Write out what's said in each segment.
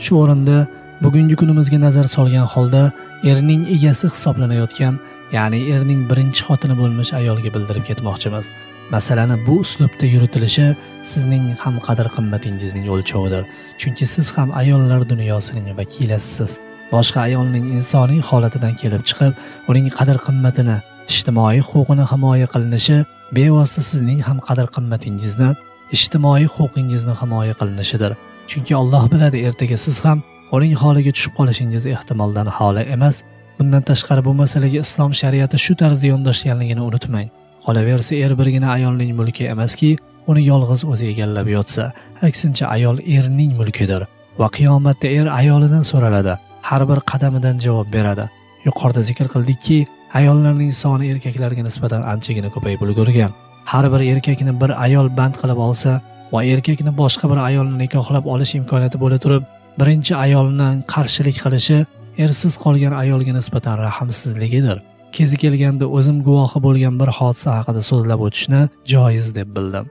Shu o'rinda bugungi kunimizga nazar solgan holda erining egasi hisoblanayotgan, ya'ni erining birinchi xotini bo'lmish ayolga bildirib ketmoqchimiz. Masalani bu uslubda yuritilishi sizning ham qadr-qimmatingizning o'lchovidir. Chunki siz ham ayollar dunyosining vakilasisiz. Boshqa ayolning insoniy holatidan kelib chiqib, uning qadr-qimmatini, ijtimoiy huquqini himoya qilinishi bevosita sizning ham qadr-qimmatingizni, ijtimoiy huquqingizni himoya qilinishidir. Chunki Alloh biladi, ertaga siz ham uning holiga tushib qolishingiz ehtimoldan xoli emas. Bundan tashqari bu masalaga islom shariati shu tarzda yondashganligini unutmang. Qolaversa, birgina ayolning mulki emaski, uni yolg'iz o'zi egallab yotsa, aksincha ayol erning mulkidir va qiyomatda ayolidan so'raladi, har bir qadamidan javob beradi. Yuqorida zikr qildikki, ayollarning soni erkaklarga nisbatan anchagina ko'payib ulgurgan. Har bir erkakni bir ayol band qilib olsa va erkakni boshqa bir ayolni nikohlab olish imkoniyati bo'la turib, birinchi ayolning qarshilik qilishi ersiz qolgan ayolga nisbatan rahmsizligidir. Kezi kelganda o'zim guvohi bo'lgan bir hodisa haqida so'zlab o'tishni joiz deb bildim.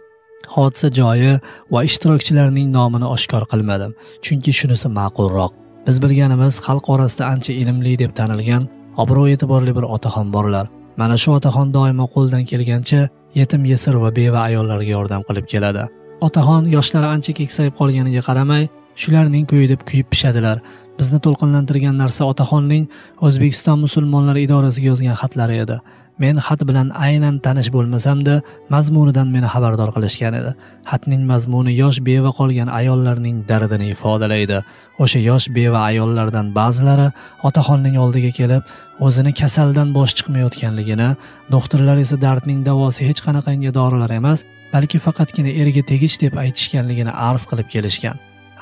Hodisa joyi va ishtirokchilarining nomini oshkor qilmadim, chunki shunisi ma'qulroq. Biz bilganimiz xalq orasida ancha ilmli deb tanilgan, obro' e'tiborli bir otaxon borlar. Mana shu otaxon doimo qo'ldan kelgancha yetim, yesir va beva ayollarga yordam qilib keladi. Otaxon yoshlari ancha keksayib qolganiga qaramay, shularning ko'yi deb kuyib pishadilar. Bizni to'lqinlantirgan narsa otaxonning O'zbekiston musulmonlari idorasiga yozgan xatlari edi. Men xat bilan aynan tanish bo'lmasam-da, mazmunidan meni xabardor qilishgan edi. Xatning mazmuni yosh beva qolgan ayollarning dardini ifodalaydi. O'sha yosh beva ayollardan ba'zilari otaxonning oldiga kelib, o'zini kasaldan bosh chiqmayotganligini, doktorlar esa dardning davosi hech qanaqangi dorilar emas, balki faqatgina eriga tegich deb aytishganligini arz qilib kelishgan.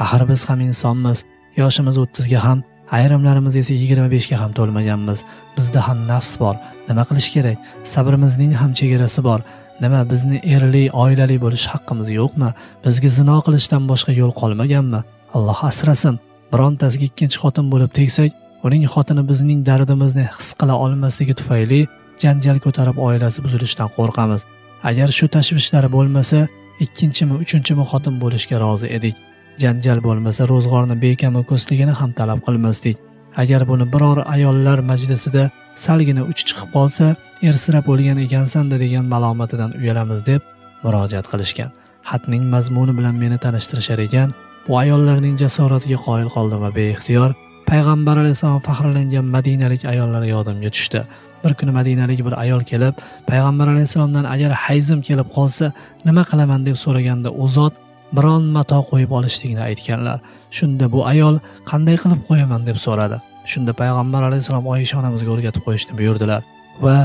Axir biz ham insonmiz. Yoshimiz 30 ga ham, ayrimlarimiz esa 25 ga ham to'lmaganmiz. Bizda ham nafs bor. Nima qilish kerak? Sabrimizning ham chegarasi bor. Nima, bizni erli, oilali bo'lish haqqimiz yo'qmi? Bizga zino qilishdan boshqa yo'l qolmaganmi? Alloh asrasin. Birontasiga ikkinchi xotin bo'lib tegsak, uning xotini bizning dardimizni his qila olmasligi tufayli janjal ko'tarib oilasi buzilishidan qo'rqamiz. Agar shu tashvishlari bo'lmasa, ikkinchimi, uchinchimi xotin bo'lishga rozi edik. Janjal bo'lmasa, ro'zg'orni bekami ko'sligini ham talab qilmasdik. Agar buni biror ayollar majlisida salgina uch chiqib qolsa, ersirab o'lgan ekansan-da degan malomatidan uyalamiz deb murojaat qilishgan. Xatning mazmuni bilan meni tanishtirishar ekan, bu ayollarning jasoratiga qoyil qoldim va beixtiyor Payg'ambar alayhisalom faxrlangan madinalik ayollar yodimga tushdi. Bir kuni madinalik bir ayol kelib, Payg'ambar alayhisalomdan agar hayzim kelib qolsa, nima qilaman deb so'raganda, u zot biron mato qo'yib olishligini aytganlar. Shunda bu ayol qanday qilib qo'yaman deb so'radi. Shunda Payg'ambar alayhisalom Oysha onamizga o'rgatib qo'yishni buyurdilar va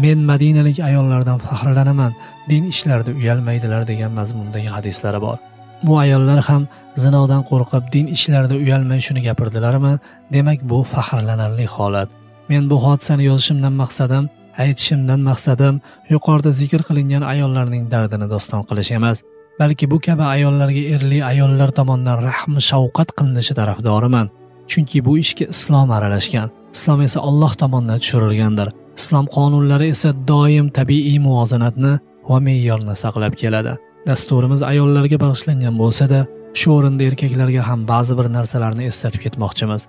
men madinalik ayollardan faxrlanaman, din ishlarida uyalmaydilar degan mazmundagi hadislari bor. Bu ayollar ham zinodan qo'rqib din ishlarida uyalmay shuni gapirdilarmi? Demak, bu faxrlanarli holat. Men bu hodisani yozishimdan maqsadim, aytishimdan maqsadim yuqorida zikr qilingan ayollarning dardini doston qilish emas, balki bu kabi ayollarga erli ayollar tomonidan rahm shafqat qilinishi tarafdoriman. Chunki bu ishga islom aralashgan. Islom esa Alloh tomonidan tushirilgandir. Islom qonunlari esa doim tabiiy muvozanatni va me'yorni saqlab keladi. Dasturimiz ayollarga bag'ishlangan bo'lsa-da, shu o'rinda erkaklarga ham ba'zi bir narsalarni eslatib ketmoqchimiz.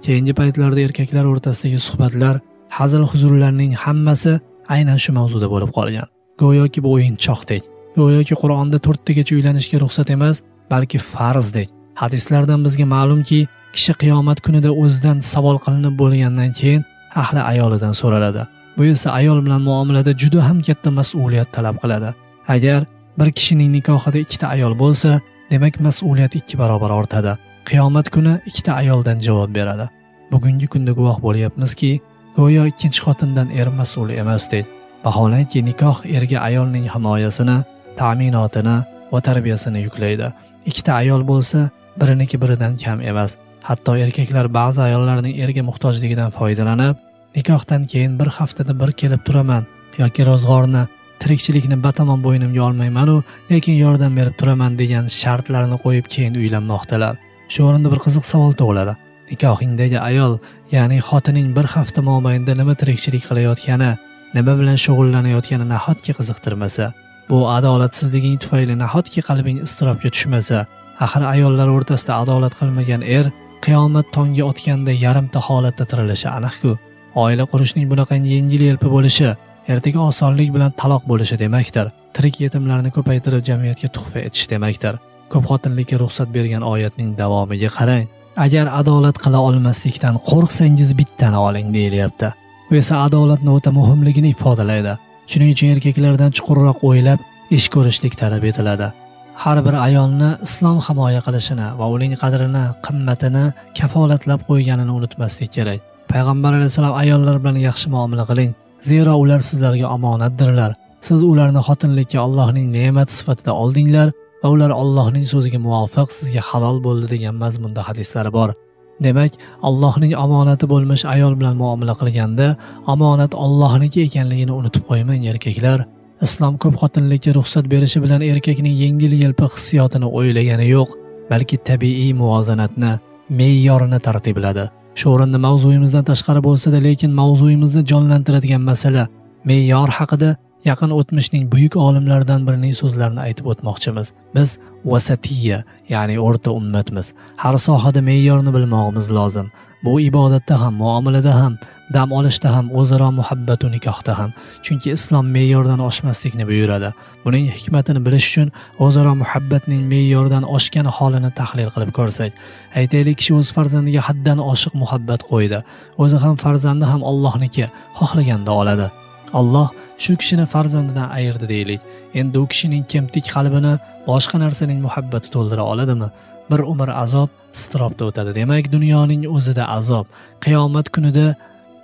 Keyingi paytlarda erkaklar o'rtasidagi suhbatlar, hazil-huzurlarning hammasi aynan shu mavzuda bo'lib qolgan. Go'yoki bu o'yinchoqdek. Go'yoki Qur'onda 4 tagacha uylanishga ruxsat emas, balki farzdek. Hadislardan bizga ma'lumki, kishi qiyomat kunida o'zidan savol qilinib bo'lgandan keyin ahli ayolidan so'raladi. Bu esa ayol bilan muomalada juda ham katta mas'uliyat talab qiladi. Agar bir kishining nikohida 2 ta ayol bo'lsa, demak mas'uliyat 2 barobar ortadi. Qiyomat kuni 2 ta ayoldan javob beradi. Bugungi kunda guvoh bo'lyapmizki, go'yo ikkinchi xotindan mas'ul emasdek. Vaholanki nikoh erga ayolning himoyasini, ta'minotini va tarbiyasini yuklaydi. 2 ta ayol bo'lsa, biriniki biridan kam emas. Hatto erkaklar ba'zi ayollarning erga muhtojligidan foydalanib, nikohdan keyin bir haftada bir kelib turaman yoki ro'zg'orni, tirikchilikni batamon bo'ynimga olmayman-u, lekin yordam berib turaman degan shartlarni qo'yib keyin uylanmoqdalar. Shu o'rinda bir qiziq savol tug'iladi. Nikohingdagi ayol, ya'ni xotining bir hafta mobaynida nima tirikchilik qilayotgani, nima bilan shug'ullanayotgani nahotki qiziqtirmasa, bu adolatsizliging tufayli nahotki qalbing iztirobga tushmasa, axir ayollar o'rtasida adolat qilmagan qiyomat tongi otganda yarimta holatda tirilishi aniq-ku. Oila qurishning bunaqangi yengil-yelpi bo'lishi ertaga osonlik bilan taloq bo'lishi demakdir. Tirik yetimlarni ko'paytirib jamiyatga tuhfa etish demakdir. Ko'p xotinlikka ruxsat bergan oyatning davomiga qarang. Agar adolat qila olmaslikdan qo'rqsangiz bittani oling deyilyapti. Bu esa adolatning o'ta muhimligini ifodalaydi. Shuning uchun erkaklardan chuqurroq o'ylab ish ko'rishlik talab etiladi. Har bir ayolni islom himoya qilishini va uning qadrini, qimmatini kafolatlab qo'yganini unutmaslik kerak. Payg'ambar alayhisalom ayollar bilan yaxshi muomala qiling, zero ular sizlarga omonatdirlar. Siz ularni xotinlikka Allohning ne'mati sifatida oldinglar va ular Allohning so'ziga muvofiq sizga halol bo'ldi degan mazmunda hadislari bor. Demak, Allohning omonati bo'lmish ayol bilan muomala qilganda omonat Allohniki ekanligini unutib qo'ymang erkaklar. Islom ko'p xotinlikka ruxsat berishi bilan erkakning yengil-yelpi hissiyotini o'ylagani yo'q, balki tabiiy muvozanatni, me'yorni tartibladi. Shu o'rinda mavzuyimizdan tashqari bo'lsa-da, lekin mavzuyimizni jonlantiradigan masala me'yor haqida yaqin o'tmishning buyuk olimlaridan birining so'zlarini aytib o'tmoqchimiz. Biz vasatiyya, ya'ni o'rta ummatmiz. Har sohada me'yorni bilmog'imiz lozim. Bu ibodatda ham, muomalada ham, dam olishda ham, o'zaro muhabbat va nikohda ham. Chunki islom me'yordan oshmaslikni buyuradi. Buning hikmatini bilish uchun o'zaro muhabbatning me'yordan oshgan holini tahlil qilib ko'rsak, aytaylik, kishi o'z farzandiga haddan oshiq muhabbat qo'ydi. O'zi ham farzandi ham Allohniki, xohlaganda oladi. Alloh shu kishini farzandidan ayirdi deylik. Endi u kishining kemtik qalbini boshqa narsaning muhabbati to'ldira oladimi? Bir umr azob, istirobda o'tadi. Demak, dunyoning o'zida azob. Qiyomat kunida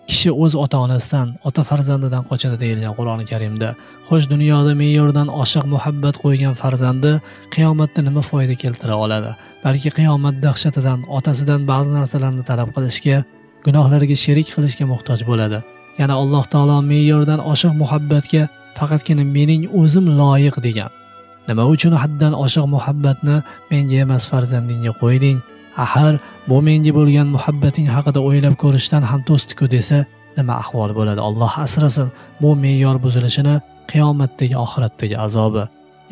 kishi o'z ota-onasidan, ota farzandidan qochadi deyilgan Qur'oni Karimda. Xo'sh, dunyoda me'yordan oshiq muhabbat qo'ygan farzandi qiyomatda nima foyda keltira oladi? Balki qiyomat dahshatidan otasidan ba'zi narsalarni talab qilishga, gunohlarga sherik qilishga muhtoj bo'ladi. Yana Alloh taolo me'yordan oshiq muhabbatga faqatgina mening o'zim loyiq degan. Nima uchun haddan oshiq muhabbatni menga emas farzandingga qo'yding? Axir bu menga bo'lgan muhabbating haqida o'ylab ko'rishdan ham to'sdi-ku desa, nima ahvol bo'ladi? Alloh asrasin bu me'yor buzilishini qiyomatdagi, oxiratdagi azobi.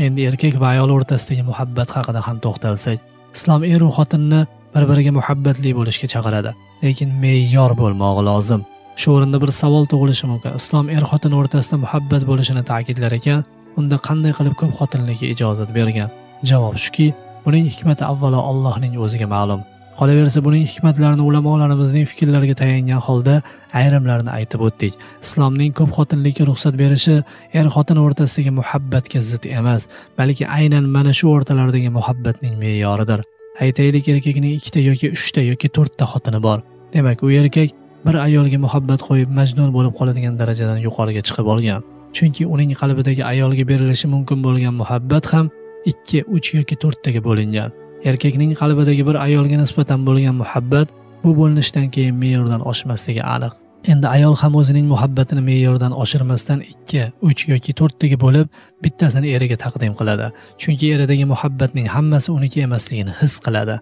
Endi erkak va ayol o'rtasidagi muhabbat haqida ham to'xtalsak, islom er va xotinni bir-biriga muhabbatli bo'lishga chaqiradi, lekin me'yor bo'lmog'i lozim. Shu o'rinda bir savol tug'ilishi mumkin. Islom er xotin o'rtasida muhabbat bo'lishini ta'kidlar ekan, unda qanday qilib ko'p xotinlikka ijozat bergan? Javob shuki, buning hikmati avvalo Allohning o'ziga ma'lum. Qolaversa, buning hikmatlarini ulamolarimizning fikrlariga tayangan holda ayrimlarini aytib o'tdik. Islomning ko'p xotinlikka ruxsat berishi er xotin o'rtasidagi muhabbatga zid emas, balki aynan mana shu o'rtalardagi muhabbatning me'yoridir. Aytaylik, erkakning 2 yoki 3 yoki 4 xotini bor. Demak, u erkak bir ayolga muhabbat qo'yib majnun bo'lib qoladigan darajadan yuqoriga chiqib olgan. Chunki uning qalbidagi ayolga berilishi mumkin bo'lgan muhabbat ham 2, 3 yoki 4 ga bo'lingan. Erkakning qalbidagi bir ayolga nisbatan bo'lgan muhabbat bu bo'linishdan keyin me'yordan oshmasligi aniq. Endi ayol ham o'zining muhabbatini me'yordan oshirmasdan 2, 3 yoki 4 ga bo'lib, bittasini eriga taqdim qiladi. Chunki eridagi muhabbatning hammasi uniki emasligini his qiladi.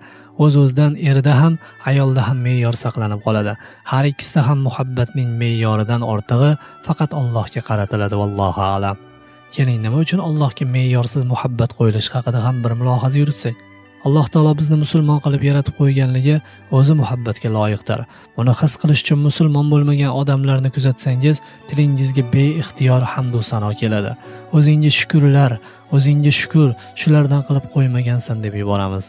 O'z-o'zidan erida ham, ayolda ham me'yor saqlanib qoladi. Har ikkisida ham muhabbatning me'yoridan ortig'i faqat Allohga qaratiladi, vallohu a'lam. Keling, nima uchun Allohga me'yorsiz muhabbat qo'yilishi haqida ham bir mulohaza yuritsak. Alloh taolo bizni musulmon qilib yaratib qo'yganligi o'zi muhabbatga loyiqdir. Buni his qilish uchun musulmon bo'lmagan odamlarni kuzatsangiz, tilingizga beixtiyor hamd va sano keladi. O'zingga shukrlar, o'zingga shukr, shulardan qilib qo'ymagansan deb yuboramiz.